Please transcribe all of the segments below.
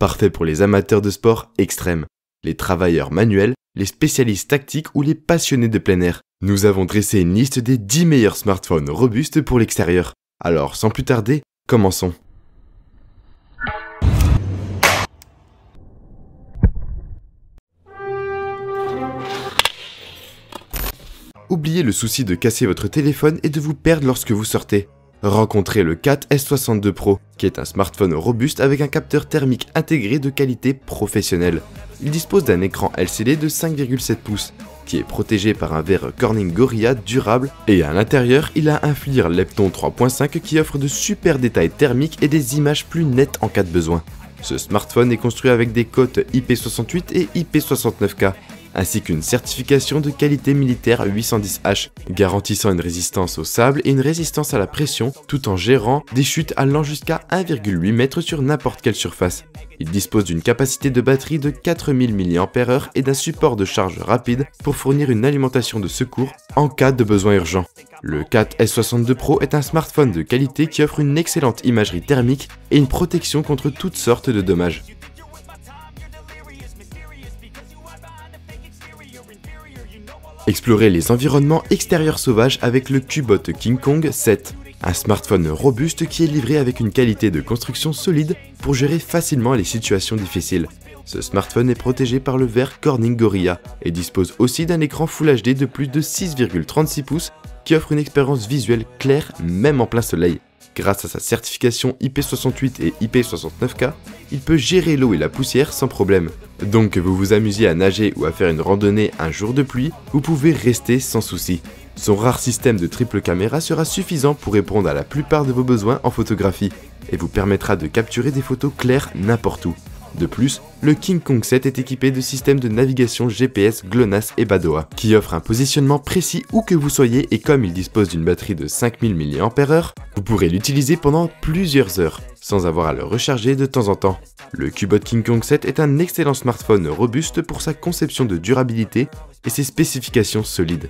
Parfait pour les amateurs de sport extrêmes, les travailleurs manuels, les spécialistes tactiques ou les passionnés de plein air. Nous avons dressé une liste des 10 meilleurs smartphones robustes pour l'extérieur. Alors sans plus tarder, commençons. Oubliez le souci de casser votre téléphone et de vous perdre lorsque vous sortez. Rencontrez le Cat S62 Pro, qui est un smartphone robuste avec un capteur thermique intégré de qualité professionnelle. Il dispose d'un écran LCD de 5,7 pouces, qui est protégé par un verre Corning Gorilla durable, et à l'intérieur, il a un FLIR Lepton 3.5 qui offre de super détails thermiques et des images plus nettes en cas de besoin. Ce smartphone est construit avec des cotes IP68 et IP69K, ainsi qu'une certification de qualité militaire 810H, garantissant une résistance au sable et une résistance à la pression, tout en gérant des chutes allant jusqu'à 1,8 m sur n'importe quelle surface. Il dispose d'une capacité de batterie de 4000 mAh et d'un support de charge rapide pour fournir une alimentation de secours en cas de besoin urgent. Le Cat S62 Pro est un smartphone de qualité qui offre une excellente imagerie thermique et une protection contre toutes sortes de dommages. Explorez les environnements extérieurs sauvages avec le Cubot King Kong 7, un smartphone robuste qui est livré avec une qualité de construction solide pour gérer facilement les situations difficiles. Ce smartphone est protégé par le verre Corning Gorilla et dispose aussi d'un écran Full HD de plus de 6,36 pouces qui offre une expérience visuelle claire même en plein soleil. Grâce à sa certification IP68 et IP69K, il peut gérer l'eau et la poussière sans problème. Donc que vous vous amusiez à nager ou à faire une randonnée un jour de pluie, vous pouvez rester sans souci. Son rare système de triple caméra sera suffisant pour répondre à la plupart de vos besoins en photographie et vous permettra de capturer des photos claires n'importe où. De plus, le King Kong 7 est équipé de systèmes de navigation GPS GLONASS et Badoa, qui offrent un positionnement précis où que vous soyez et comme il dispose d'une batterie de 5000 mAh, vous pourrez l'utiliser pendant plusieurs heures, sans avoir à le recharger de temps en temps. Le Cubot King Kong 7 est un excellent smartphone robuste pour sa conception de durabilité et ses spécifications solides.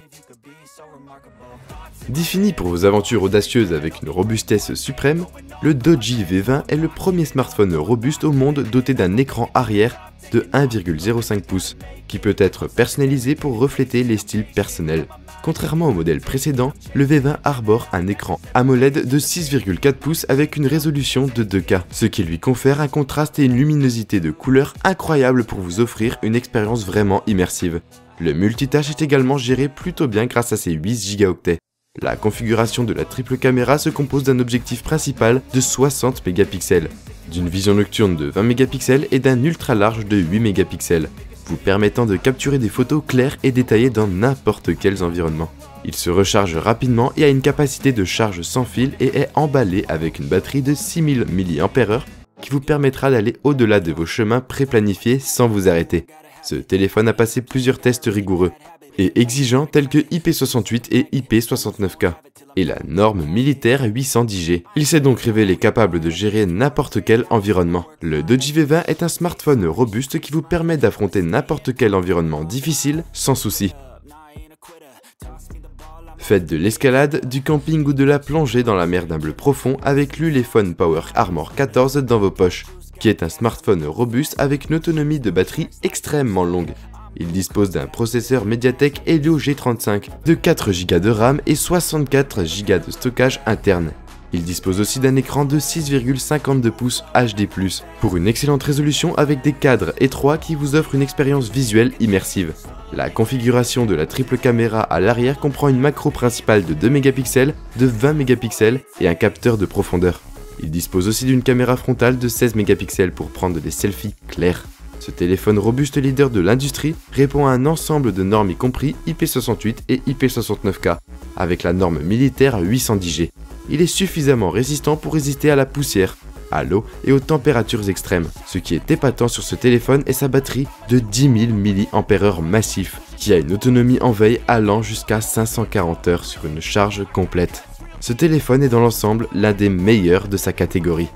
Défini pour vos aventures audacieuses avec une robustesse suprême, le Doji V20 est le premier smartphone robuste au monde doté d'un écran arrière de 1,05 pouces, qui peut être personnalisé pour refléter les styles personnels. Contrairement au modèle précédent, le V20 arbore un écran AMOLED de 6,4 pouces avec une résolution de 2K, ce qui lui confère un contraste et une luminosité de couleur incroyable pour vous offrir une expérience vraiment immersive. Le multitâche est également géré plutôt bien grâce à ses 8 Go. La configuration de la triple caméra se compose d'un objectif principal de 60 mégapixels, d'une vision nocturne de 20 mégapixels et d'un ultra large de 8 mégapixels, vous permettant de capturer des photos claires et détaillées dans n'importe quels environnements. Il se recharge rapidement et a une capacité de charge sans fil et est emballé avec une batterie de 6000 mAh qui vous permettra d'aller au-delà de vos chemins pré-planifiés sans vous arrêter. Ce téléphone a passé plusieurs tests rigoureux et exigeants tels que IP68 et IP69K, et la norme militaire 810G. Il s'est donc révélé capable de gérer n'importe quel environnement. Le Doji V20 est un smartphone robuste qui vous permet d'affronter n'importe quel environnement difficile sans souci. Faites de l'escalade, du camping ou de la plongée dans la mer d'un bleu profond avec l'Ulefone Power Armor 14 dans vos poches, qui est un smartphone robuste avec une autonomie de batterie extrêmement longue. Il dispose d'un processeur Mediatek Helio G35 de 4 Go de RAM et 64 Go de stockage interne. Il dispose aussi d'un écran de 6,52 pouces HD+, pour une excellente résolution avec des cadres étroits qui vous offrent une expérience visuelle immersive. La configuration de la triple caméra à l'arrière comprend une macro principale de 2 mégapixels, de 20 mégapixels et un capteur de profondeur. Il dispose aussi d'une caméra frontale de 16 mégapixels pour prendre des selfies clairs. Ce téléphone robuste leader de l'industrie répond à un ensemble de normes y compris IP68 et IP69K, avec la norme militaire 810G. Il est suffisamment résistant pour résister à la poussière, à l'eau et aux températures extrêmes. Ce qui est épatant sur ce téléphone est sa batterie de 10 000 mAh massif, qui a une autonomie en veille allant jusqu'à 540 heures sur une charge complète. Ce téléphone est dans l'ensemble l'un des meilleurs de sa catégorie.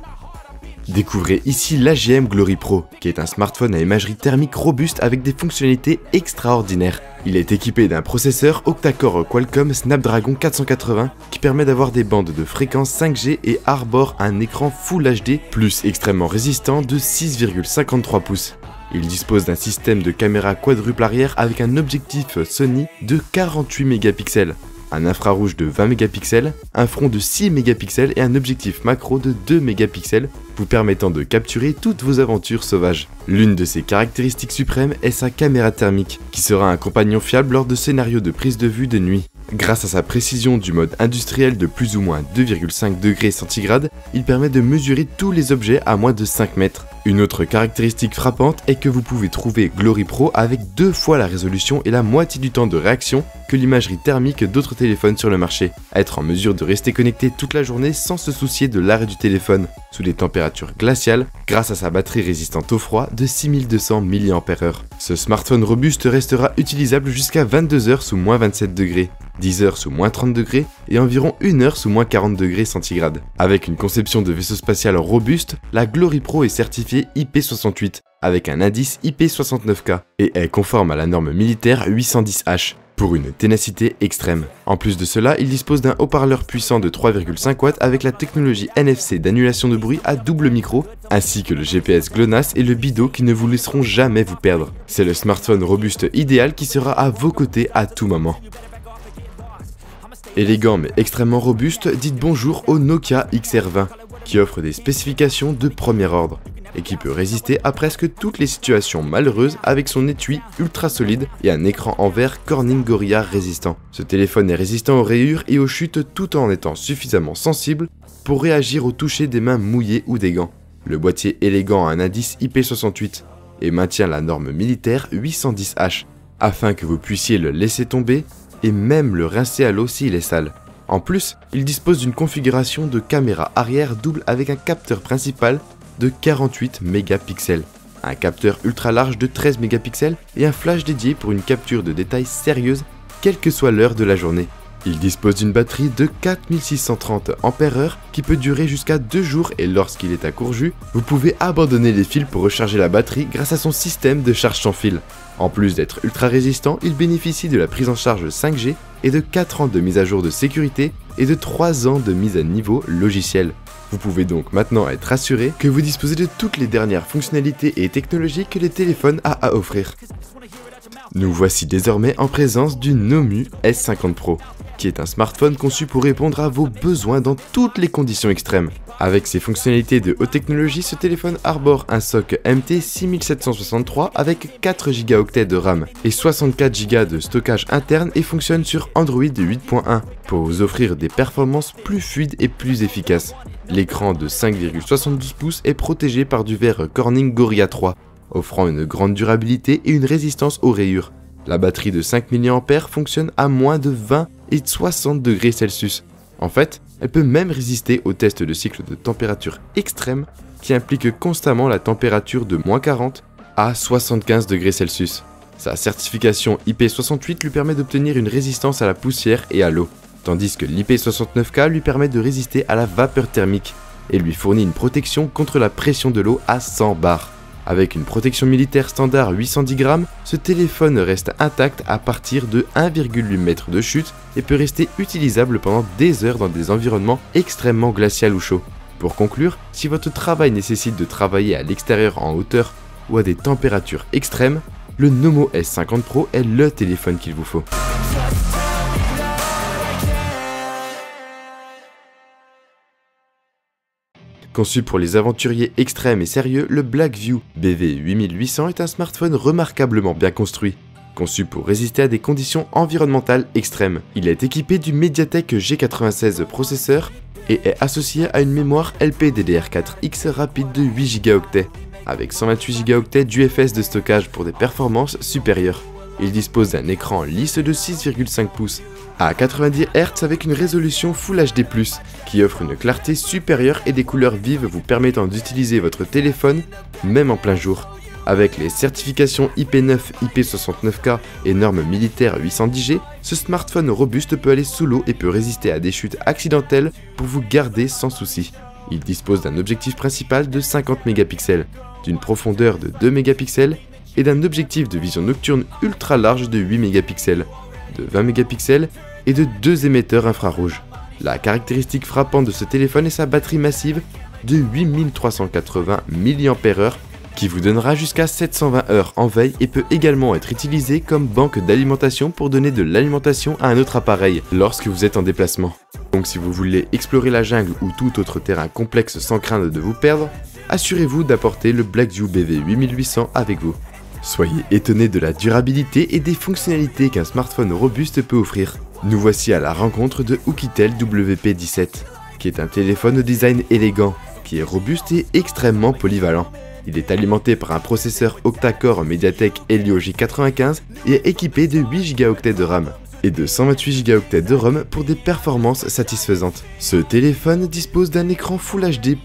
Découvrez ici l'AGM Glory Pro, qui est un smartphone à imagerie thermique robuste avec des fonctionnalités extraordinaires. Il est équipé d'un processeur octa-core Qualcomm Snapdragon 480 qui permet d'avoir des bandes de fréquence 5G et arbore un écran Full HD plus extrêmement résistant de 6,53 pouces. Il dispose d'un système de caméra quadruple arrière avec un objectif Sony de 48 mégapixels, un infrarouge de 20 mégapixels, un front de 6 mégapixels et un objectif macro de 2 mégapixels, vous permettant de capturer toutes vos aventures sauvages. L'une de ses caractéristiques suprêmes est sa caméra thermique, qui sera un compagnon fiable lors de scénarios de prise de vue de nuit. Grâce à sa précision du mode industriel de plus ou moins 2,5 degrés centigrades, il permet de mesurer tous les objets à moins de 5 mètres. Une autre caractéristique frappante est que vous pouvez trouver Glory Pro avec 2 fois la résolution et la moitié du temps de réaction que l'imagerie thermique d'autres téléphones sur le marché. Être en mesure de rester connecté toute la journée sans se soucier de l'arrêt du téléphone sous des températures glaciales grâce à sa batterie résistante au froid de 6200 mAh. Ce smartphone robuste restera utilisable jusqu'à 22 heures sous moins 27 degrés. 10 heures sous moins 30 degrés et environ 1 heure sous moins 40 degrés centigrades. Avec une conception de vaisseau spatial robuste, la Glory Pro est certifiée IP68 avec un indice IP69K et est conforme à la norme militaire 810H pour une ténacité extrême. En plus de cela, il dispose d'un haut-parleur puissant de 3,5 watts avec la technologie NFC d'annulation de bruit à double micro, ainsi que le GPS GLONASS et le BIDO qui ne vous laisseront jamais vous perdre. C'est le smartphone robuste idéal qui sera à vos côtés à tout moment. Élégant mais extrêmement robuste, dites bonjour au Nokia XR20, qui offre des spécifications de premier ordre, et qui peut résister à presque toutes les situations malheureuses avec son étui ultra solide et un écran en verre Corning Gorilla résistant. Ce téléphone est résistant aux rayures et aux chutes tout en étant suffisamment sensible pour réagir au toucher des mains mouillées ou des gants. Le boîtier élégant a un indice IP68 et maintient la norme militaire 810H, afin que vous puissiez le laisser tomber et même le rincer à l'eau s'il est sale. En plus, il dispose d'une configuration de caméra arrière double avec un capteur principal de 48 mégapixels, un capteur ultra large de 13 mégapixels et un flash dédié pour une capture de détails sérieuse quelle que soit l'heure de la journée. Il dispose d'une batterie de 4630 ampères-heure qui peut durer jusqu'à 2 jours et lorsqu'il est à court jus, vous pouvez abandonner les fils pour recharger la batterie grâce à son système de charge sans fil. En plus d'être ultra résistant, il bénéficie de la prise en charge 5G et de 4 ans de mise à jour de sécurité et de 3 ans de mise à niveau logiciel. Vous pouvez donc maintenant être assuré que vous disposez de toutes les dernières fonctionnalités et technologies que les téléphones a à offrir. Nous voici désormais en présence du Nomu S50 Pro, qui est un smartphone conçu pour répondre à vos besoins dans toutes les conditions extrêmes. Avec ses fonctionnalités de haute technologie, ce téléphone arbore un SoC MT 6763 avec 4 Go de RAM et 64 Go de stockage interne et fonctionne sur Android 8.1 pour vous offrir des performances plus fluides et plus efficaces. L'écran de 5,72 pouces est protégé par du verre Corning Gorilla 3, offrant une grande durabilité et une résistance aux rayures. La batterie de 5 mAh fonctionne à moins de 20 et 60 degrés Celsius. En fait, elle peut même résister aux tests de cycle de température extrême qui impliquent constamment la température de moins 40 à 75 degrés Celsius. Sa certification IP68 lui permet d'obtenir une résistance à la poussière et à l'eau, tandis que l'IP69K lui permet de résister à la vapeur thermique et lui fournit une protection contre la pression de l'eau à 100 bars. Avec une protection militaire standard 810 grammes, ce téléphone reste intact à partir de 1,8 m de chute et peut rester utilisable pendant des heures dans des environnements extrêmement glaciaux ou chauds. Pour conclure, si votre travail nécessite de travailler à l'extérieur en hauteur ou à des températures extrêmes, le Nomu S50 Pro est le téléphone qu'il vous faut. Conçu pour les aventuriers extrêmes et sérieux, le Blackview BV8800 est un smartphone remarquablement bien construit. Conçu pour résister à des conditions environnementales extrêmes, il est équipé du Mediatek G96 processeur et est associé à une mémoire LPDDR4X rapide de 8 Go, avec 128 Go d'UFS de stockage pour des performances supérieures. Il dispose d'un écran lisse de 6,5 pouces à 90 Hz avec une résolution Full HD+, qui offre une clarté supérieure et des couleurs vives vous permettant d'utiliser votre téléphone même en plein jour. Avec les certifications IP9, IP69K et normes militaires 810G, ce smartphone robuste peut aller sous l'eau et peut résister à des chutes accidentelles pour vous garder sans souci. Il dispose d'un objectif principal de 50 mégapixels, d'une profondeur de 2 mégapixels et d'un objectif de vision nocturne ultra large de 8 mégapixels, de 20 mégapixels et de 2 émetteurs infrarouges. La caractéristique frappante de ce téléphone est sa batterie massive de 8380 mAh qui vous donnera jusqu'à 720 heures en veille et peut également être utilisé comme banque d'alimentation pour donner de l'alimentation à un autre appareil lorsque vous êtes en déplacement. Donc si vous voulez explorer la jungle ou tout autre terrain complexe sans craindre de vous perdre, assurez-vous d'apporter le Blackview BV8800 avec vous. Soyez étonnés de la durabilité et des fonctionnalités qu'un smartphone robuste peut offrir. Nous voici à la rencontre de Oukitel WP17, qui est un téléphone au design élégant, qui est robuste et extrêmement polyvalent. Il est alimenté par un processeur octa-core Mediatek Helio J95 et est équipé de 8 Go de RAM et de 128 Go de ROM pour des performances satisfaisantes. Ce téléphone dispose d'un écran Full HD+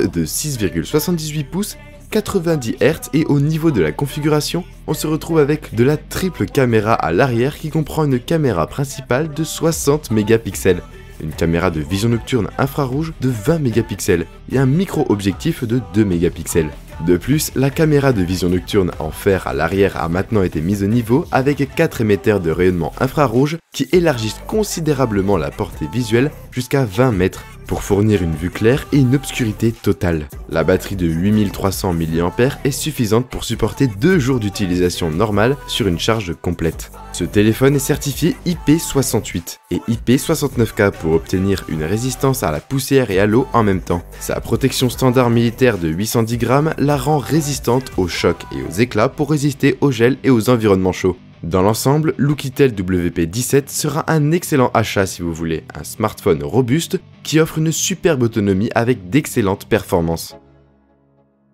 de 6,78 pouces, 90 Hz et au niveau de la configuration, on se retrouve avec de la triple caméra à l'arrière qui comprend une caméra principale de 60 mégapixels, une caméra de vision nocturne infrarouge de 20 mégapixels et un micro-objectif de 2 mégapixels. De plus, la caméra de vision nocturne en fer à l'arrière a maintenant été mise au niveau avec 4 émetteurs de rayonnement infrarouge qui élargissent considérablement la portée visuelle jusqu'à 20 mètres pour fournir une vue claire et une obscurité totale. La batterie de 8300 mAh est suffisante pour supporter 2 jours d'utilisation normale sur une charge complète. Ce téléphone est certifié IP68 et IP69K pour obtenir une résistance à la poussière et à l'eau en même temps. Sa protection standard militaire de 810 grammes la rend résistante aux chocs et aux éclats pour résister au gel et aux environnements chauds. Dans l'ensemble, l'Oukitel WP17 sera un excellent achat si vous voulez un smartphone robuste qui offre une superbe autonomie avec d'excellentes performances.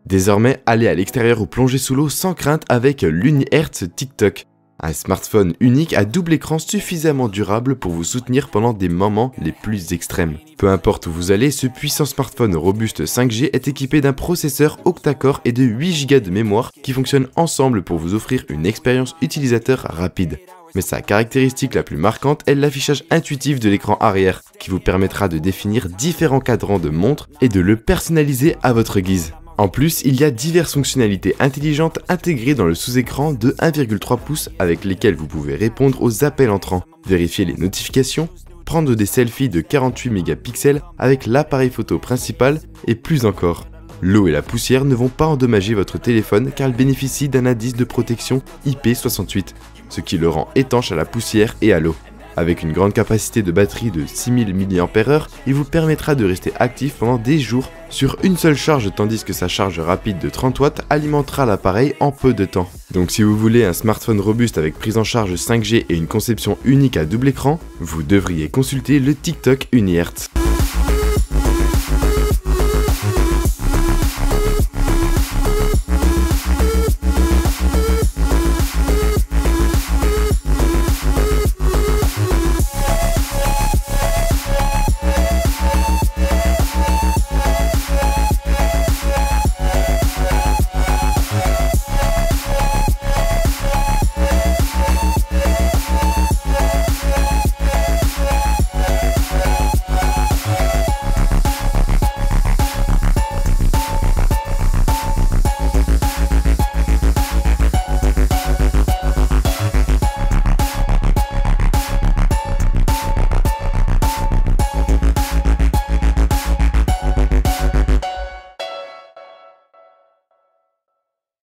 Désormais, allez à l'extérieur ou plongez sous l'eau sans crainte avec l'UniHertz TikTok. Un smartphone unique à double écran suffisamment durable pour vous soutenir pendant des moments les plus extrêmes. Peu importe où vous allez, ce puissant smartphone robuste 5G est équipé d'un processeur octa-core et de 8 Go de mémoire qui fonctionnent ensemble pour vous offrir une expérience utilisateur rapide. Mais sa caractéristique la plus marquante est l'affichage intuitif de l'écran arrière, qui vous permettra de définir différents cadrans de montre et de le personnaliser à votre guise. En plus, il y a diverses fonctionnalités intelligentes intégrées dans le sous-écran de 1,3 pouces avec lesquelles vous pouvez répondre aux appels entrants, vérifier les notifications, prendre des selfies de 48 mégapixels avec l'appareil photo principal et plus encore. L'eau et la poussière ne vont pas endommager votre téléphone car il bénéficie d'un indice de protection IP68, ce qui le rend étanche à la poussière et à l'eau. Avec une grande capacité de batterie de 6000 mAh, il vous permettra de rester actif pendant des jours sur une seule charge tandis que sa charge rapide de 30 watts alimentera l'appareil en peu de temps. Donc si vous voulez un smartphone robuste avec prise en charge 5G et une conception unique à double écran, vous devriez consulter le TikTok UniHertz.